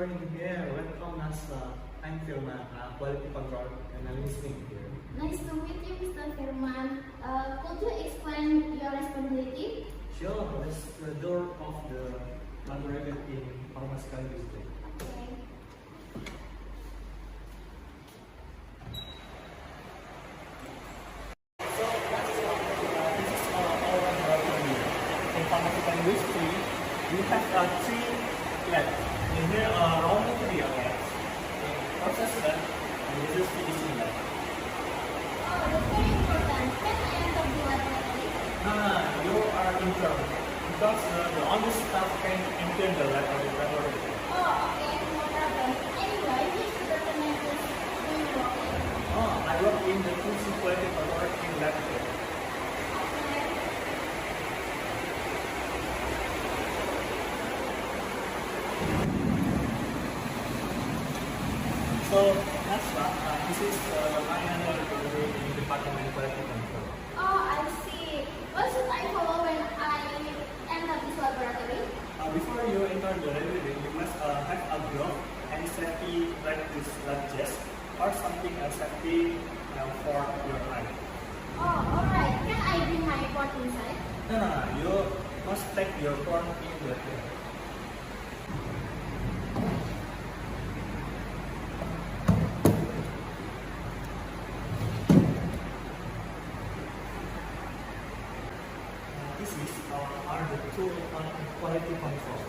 morning. Yeah, welcome as I'm Firman, quality control analyst here. Nice to meet you, Mr. Firman. Could you explain your responsibility? Sure, that's the door of the laboratory in pharmaceutical district. Okay. So that's this is our laboratory. In pharmaceutical industry, we have three labs. In here, raw material labs, process lab, and this is finishing lab. Oh, that's very important. Can I enter the laboratory? You are intern because the only staff can enter the laboratory. Oh, okay, no problem. Anyway, which department do you work in? I work in the food quality control in lab. Okay. So that's this is my laboratory in the department of quality control. Oh, I see. What should I follow when I enter this laboratory? Before you enter the laboratory, you must have a glove and safety like this lab vest or something else safety for your eye. Oh, alright. Can I bring my phone inside? You must take your phone in the lab. This is are the two quality control.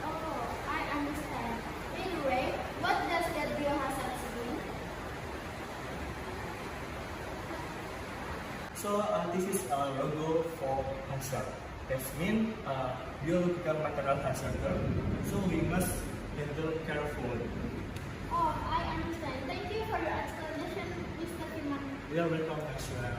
Oh, I understand. Anyway, what does that biohazard mean? So this is a logo for hazard. That means biological material hazard. So we must handle carefully. Oh, I understand. Thank you for your explanation, Mr. Firman. We are welcome as well.